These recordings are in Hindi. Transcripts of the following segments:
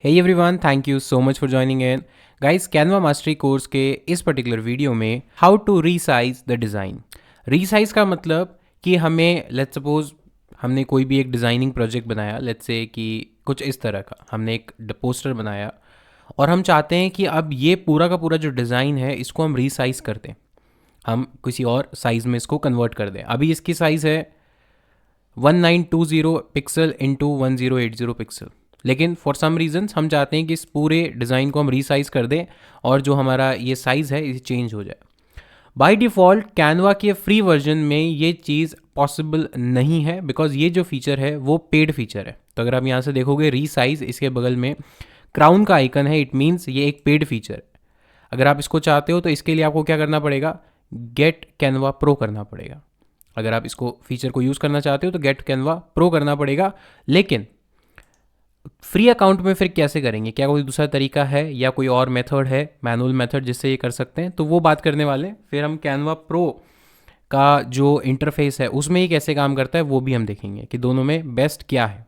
Hey everyone, thank you so much for joining in. Guys, Canva Mastery course के इस पर्टिकुलर वीडियो में how to resize the design. Resize का मतलब कि हमें लेट्स सपोज हमने कोई भी एक डिज़ाइनिंग प्रोजेक्ट बनाया, लेट्स से कि कुछ इस तरह का हमने एक पोस्टर बनाया और हम चाहते हैं कि अब ये पूरा का पूरा जो डिज़ाइन है इसको हम रीसाइज कर दें, हम किसी और साइज़ में इसको कन्वर्ट कर दें। अभी इसकी साइज़ है 1920 पिक्सल इंटू 1080 पिक्सल, लेकिन फॉर सम रीजंस हम चाहते हैं कि इस पूरे डिज़ाइन को हम रीसाइज कर दें और जो हमारा ये साइज़ है इसे चेंज हो जाए। बाय डिफ़ॉल्ट कैनवा के फ्री वर्जन में ये चीज़ पॉसिबल नहीं है, बिकॉज ये जो फीचर है वो पेड फीचर है। तो अगर आप यहाँ से देखोगे रीसाइज, इसके बगल में क्राउन का आइकन है, इट मीन्स ये एक पेड फीचर है। अगर आप इसको चाहते हो तो इसके लिए आपको क्या करना पड़ेगा, गेट कैनवा प्रो करना पड़ेगा। अगर आप इसको फीचर को यूज़ करना चाहते हो तो गेट कैनवा प्रो करना पड़ेगा। लेकिन फ्री अकाउंट में फिर कैसे करेंगे, क्या कोई दूसरा तरीका है या कोई और मेथड है, मैनुअल मेथड जिससे ये कर सकते हैं, तो वो बात करने वाले। फिर हम कैनवा प्रो का जो इंटरफेस है उसमें ये कैसे काम करता है वो भी हम देखेंगे कि दोनों में बेस्ट क्या है।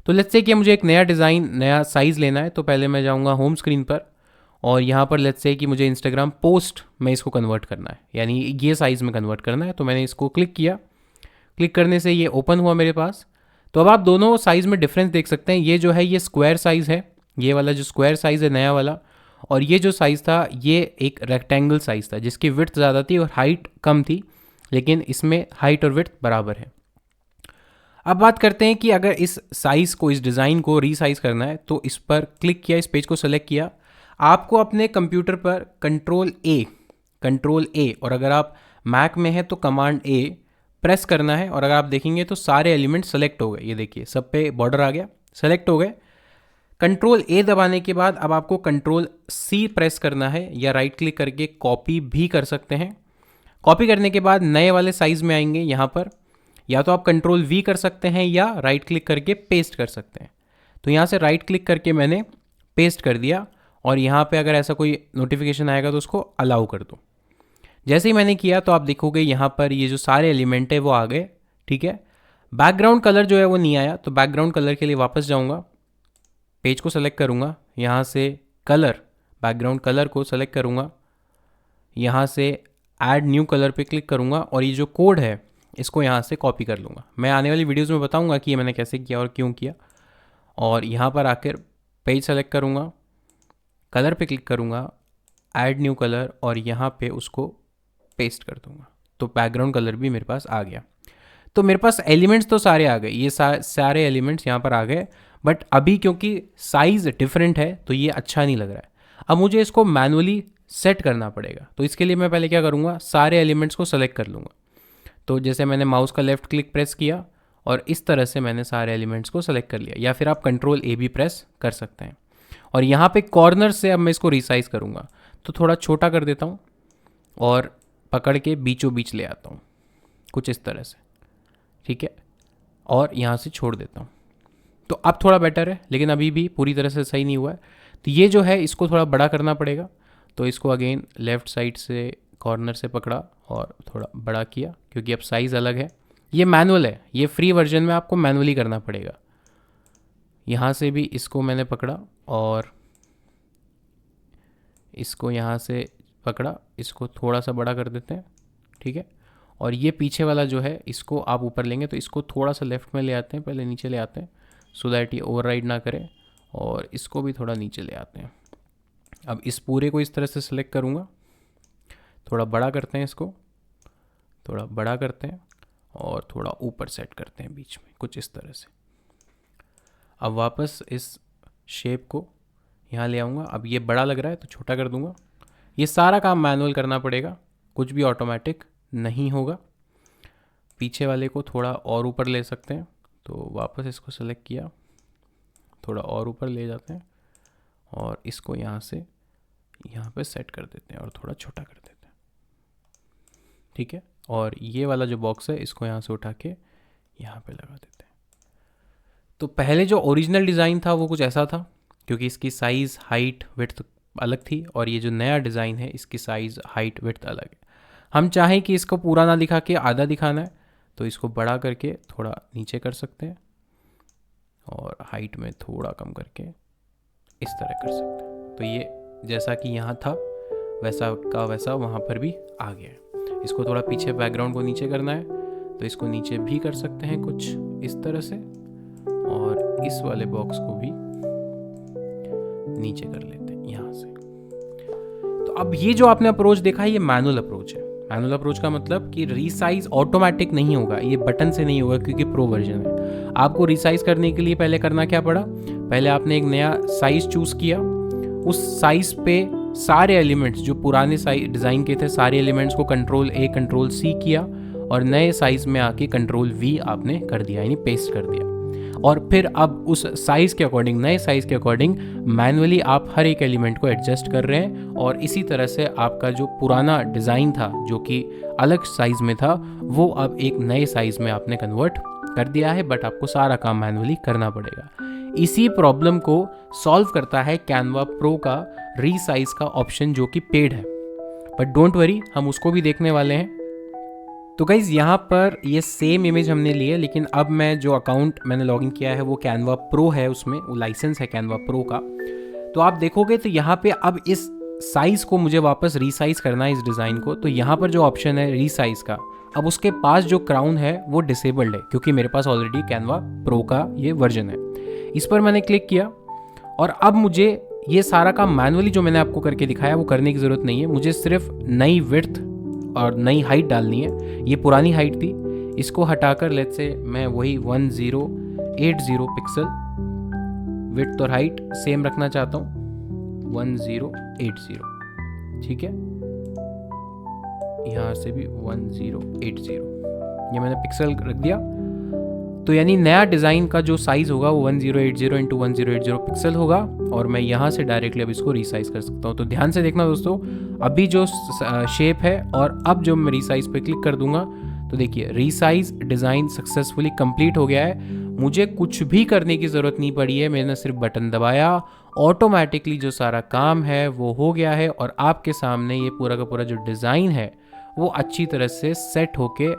तो लेट्स से कि मुझे एक नया डिज़ाइन, नया साइज़ लेना है, तो पहले मैं जाऊँगा होम स्क्रीन पर और यहाँ पर लेट्स से कि मुझे इंस्टाग्राम पोस्ट में इसको कन्वर्ट करना है, यानी ये साइज़ में कन्वर्ट करना है। तो मैंने इसको क्लिक किया, क्लिक करने से ये ओपन हुआ मेरे पास। तो अब आप दोनों साइज़ में डिफरेंस देख सकते हैं। ये जो है ये स्क्वायर साइज़ है, ये वाला जो स्क्वायर साइज़ है नया वाला, और ये जो साइज़ था ये एक रेक्टेंगल साइज़ था जिसकी विड्थ ज़्यादा थी और हाइट कम थी, लेकिन इसमें हाइट और विड्थ बराबर है। अब बात करते हैं कि अगर इस साइज़ को, इस डिज़ाइन को रीसाइज़ करना है तो इस पर क्लिक किया, इस पेज को सेलेक्ट किया। आपको अपने कंप्यूटर पर कंट्रोल ए और अगर आप मैक में है तो कमांड ए प्रेस करना है। और अगर आप देखेंगे तो सारे एलिमेंट सेलेक्ट हो गए, ये देखिए सब पे बॉर्डर आ गया, सेलेक्ट हो गए। कंट्रोल ए दबाने के बाद अब आपको कंट्रोल सी प्रेस करना है या राइट क्लिक करके कॉपी भी कर सकते हैं। कॉपी करने के बाद नए वाले साइज़ में आएंगे यहाँ पर, या तो आप कंट्रोल वी कर सकते हैं या राइट क्लिक करके पेस्ट कर सकते हैं। तो यहाँ से राइट क्लिक करके मैंने पेस्ट कर दिया और यहाँ पे अगर ऐसा कोई नोटिफिकेशन आएगा तो उसको अलाउ कर दो। जैसे ही मैंने किया तो आप देखोगे यहाँ पर ये जो सारे एलिमेंट है वो आ गए, ठीक है। बैकग्राउंड कलर जो है वो नहीं आया, तो बैकग्राउंड कलर के लिए वापस जाऊँगा, पेज को सेलेक्ट करूँगा, यहाँ से कलर, बैकग्राउंड कलर को सेलेक्ट करूँगा, यहाँ से ऐड न्यू कलर पे क्लिक करूँगा और ये जो कोड है इसको यहाँ से कॉपी कर लूँगा। मैं आने वाली वीडियोज़ में बताऊँगा कि ये मैंने कैसे किया और क्यों किया। और यहाँ पर आकर पेज सेलेक्ट करूँगा, कलर पे क्लिक करूँगा, ऐड न्यू कलर और यहाँ पे उसको पेस्ट कर दूँगा। तो बैकग्राउंड कलर भी मेरे पास आ गया। तो मेरे पास एलिमेंट्स तो सारे आ गए, ये सारे एलिमेंट्स यहाँ पर आ गए, बट अभी क्योंकि साइज़ डिफरेंट है तो ये अच्छा नहीं लग रहा है। अब मुझे इसको मैनुअली सेट करना पड़ेगा। तो इसके लिए मैं पहले क्या करूँगा, सारे एलिमेंट्स को सेलेक्ट कर लूँगा। तो जैसे मैंने माउस का लेफ्ट क्लिक प्रेस किया और इस तरह से मैंने सारे एलिमेंट्स को सेलेक्ट कर लिया, या फिर आप कंट्रोल ए भी प्रेस कर सकते हैं। और यहाँ पे कॉर्नर से अब मैं इसको रिसाइज करूँगा, तो थोड़ा छोटा कर देता हूँ और पकड़ के बीचों बीच ले आता हूँ, कुछ इस तरह से, ठीक है। और यहाँ से छोड़ देता हूँ, तो अब थोड़ा बेटर है, लेकिन अभी भी पूरी तरह से सही नहीं हुआ है। तो ये जो है इसको थोड़ा बड़ा करना पड़ेगा। तो इसको अगेन लेफ़्ट साइड से कॉर्नर से पकड़ा और थोड़ा बड़ा किया, क्योंकि अब साइज़ अलग है। ये मैनुअल है, ये फ्री वर्जन में आपको मैनुअली करना पड़ेगा। यहाँ से भी इसको मैंने पकड़ा और इसको यहाँ से पकड़ा, इसको थोड़ा सा बड़ा कर देते हैं, ठीक है। और ये पीछे वाला जो है इसको आप ऊपर लेंगे, तो इसको थोड़ा सा लेफ़्ट में ले आते हैं, पहले नीचे ले आते हैं सो दैट ये ओवरराइड ना करे, और इसको भी थोड़ा नीचे ले आते हैं। अब इस पूरे को इस तरह से सिलेक्ट करूँगा, थोड़ा बड़ा करते हैं इसको, थोड़ा बड़ा करते हैं और थोड़ा ऊपर सेट करते हैं बीच में, कुछ इस तरह से। अब वापस इस शेप को यहाँ ले आऊँगा। अब ये बड़ा लग रहा है तो छोटा कर दूँगा। ये सारा काम मैनुअल करना पड़ेगा, कुछ भी ऑटोमेटिक नहीं होगा। पीछे वाले को थोड़ा और ऊपर ले सकते हैं, तो वापस इसको सेलेक्ट किया, थोड़ा और ऊपर ले जाते हैं और इसको यहाँ से यहाँ पे सेट कर देते हैं और थोड़ा छोटा कर देते हैं, ठीक है। और ये वाला जो बॉक्स है इसको यहाँ से उठा के यहाँ पे लगा देते हैं। तो पहले जो ओरिजिनल डिज़ाइन था वो कुछ ऐसा था, क्योंकि इसकी साइज़, हाइट, विड्थ अलग थी, और ये जो नया डिज़ाइन है इसकी साइज़, हाइट, विड्थ अलग है। हम चाहें कि इसको पूरा ना दिखा के आधा दिखाना है तो इसको बड़ा करके थोड़ा नीचे कर सकते हैं और हाइट में थोड़ा कम करके इस तरह कर सकते हैं। तो ये जैसा कि यहाँ था वैसा का वैसा वहाँ पर भी आ गया है। इसको थोड़ा पीछे बैकग्राउंड को नीचे करना है तो इसको नीचे भी कर सकते हैं कुछ इस तरह से, और इस वाले बॉक्स को भी नीचे कर लेते हैं यहाँ से। तो अब ये जो आपने अप्रोच देखा है ये मैनुअल अप्रोच है। मैनुअल अप्रोच का मतलब कि रीसाइज ऑटोमेटिक नहीं होगा, ये बटन से नहीं होगा क्योंकि प्रो वर्जन है। आपको रीसाइज करने के लिए पहले करना क्या पड़ा, पहले आपने एक नया साइज चूज किया, उस साइज पे सारे एलिमेंट्स जो पुराने डिज़ाइन के थे सारे एलिमेंट्स को कंट्रोल A कंट्रोल C किया और नए साइज में आके कंट्रोल V आपने कर दिया, यानी पेस्ट कर दिया। और फिर अब उस साइज़ के अकॉर्डिंग, नए साइज़ के अकॉर्डिंग मैनुअली आप हर एक एलिमेंट को एडजस्ट कर रहे हैं, और इसी तरह से आपका जो पुराना डिज़ाइन था जो कि अलग साइज़ में था वो अब एक नए साइज़ में आपने कन्वर्ट कर दिया है, बट आपको सारा काम मैनुअली करना पड़ेगा। इसी प्रॉब्लम को सॉल्व करता है कैनवा प्रो का रीसाइज का ऑप्शन जो कि पेड है, बट डोंट वरी हम उसको भी देखने वाले हैं। तो गाइज यहाँ पर ये सेम इमेज हमने ली है, लेकिन अब मैं जो अकाउंट मैंने लॉगिन किया है वो कैनवा प्रो है, उसमें वो लाइसेंस है कैनवा प्रो का। तो आप देखोगे तो यहाँ पे अब इस साइज़ को मुझे वापस रीसाइज करना है इस डिज़ाइन को, तो यहाँ पर जो ऑप्शन है रीसाइज का, अब उसके पास जो क्राउन है वो डिसेबल्ड है क्योंकि मेरे पास ऑलरेडी कैनवा प्रो का ये वर्जन है। इस पर मैंने क्लिक किया और अब मुझे ये सारा काम मैनुअली जो मैंने आपको करके दिखाया वो करने की ज़रूरत नहीं है, मुझे सिर्फ नई विड्थ और नई हाइट डालनी है। ये पुरानी हाइट थी, इसको हटाकर लेट्स से मैं वही 1080 पिक्सल विड्थ और हाइट सेम रखना चाहता हूँ, 1080, ठीक है। यहाँ से भी 1080, ये मैंने पिक्सल रख दिया। तो यानी नया डिज़ाइन का जो साइज़ होगा वो 1080 इंटू 1080 पिक्सल होगा, और मैं यहाँ से डायरेक्टली अब इसको रीसाइज कर सकता हूँ। तो ध्यान से देखना दोस्तों, अभी जो शेप है और अब जो मैं रीसाइज पे क्लिक कर दूंगा तो देखिए रीसाइज डिज़ाइन सक्सेसफुली कंप्लीट हो गया है। मुझे कुछ भी करने की ज़रूरत नहीं पड़ी है, मैंने सिर्फ बटन दबाया, ऑटोमेटिकली जो सारा काम है वो हो गया है, और आपके सामने ये पूरा का पूरा जो डिज़ाइन है वो अच्छी तरह से सेट होके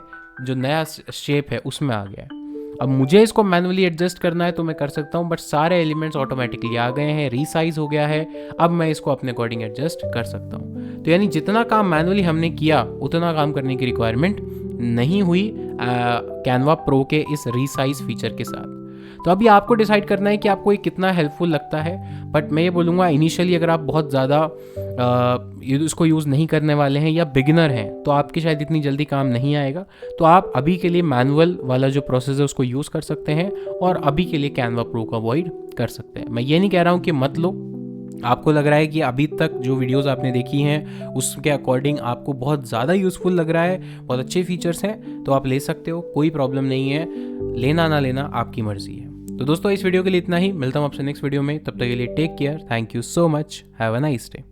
जो नया शेप है उसमें आ गया है। अब मुझे इसको मैनुअली एडजस्ट करना है तो मैं कर सकता हूँ, बट सारे एलिमेंट्स ऑटोमेटिकली आ गए हैं, रीसाइज हो गया है। अब मैं इसको अपने अकॉर्डिंग एडजस्ट कर सकता हूँ। तो यानी जितना काम मैनुअली हमने किया उतना काम करने की रिक्वायरमेंट नहीं हुई कैनवा प्रो के इस रीसाइज फीचर के साथ। तो अभी आपको डिसाइड करना है कि आपको ये कितना हेल्पफुल लगता है, बट मैं ये बोलूँगा इनिशियली अगर आप बहुत ज़्यादा इसको यूज़ नहीं करने वाले हैं या बिगिनर हैं तो आपके शायद इतनी जल्दी काम नहीं आएगा। तो आप अभी के लिए मैनुअल वाला जो प्रोसेस है उसको यूज़ कर सकते हैं, और अभी के लिए कैनवा प्रो को अवॉइड कर सकते हैं। मैं ये नहीं कह रहा हूँ कि मत लो, आपको लग रहा है कि अभी तक जो वीडियोस आपने देखी हैं उसके अकॉर्डिंग आपको बहुत ज़्यादा यूज़फुल लग रहा है, बहुत अच्छे फीचर्स हैं, तो आप ले सकते हो, कोई प्रॉब्लम नहीं है। लेना ना लेना आपकी मर्जी है। तो दोस्तों इस वीडियो के लिए इतना ही, मिलता हूँ आपसे नेक्स्ट वीडियो में, तब तक के लिए take care, thank you so much, have a nice day.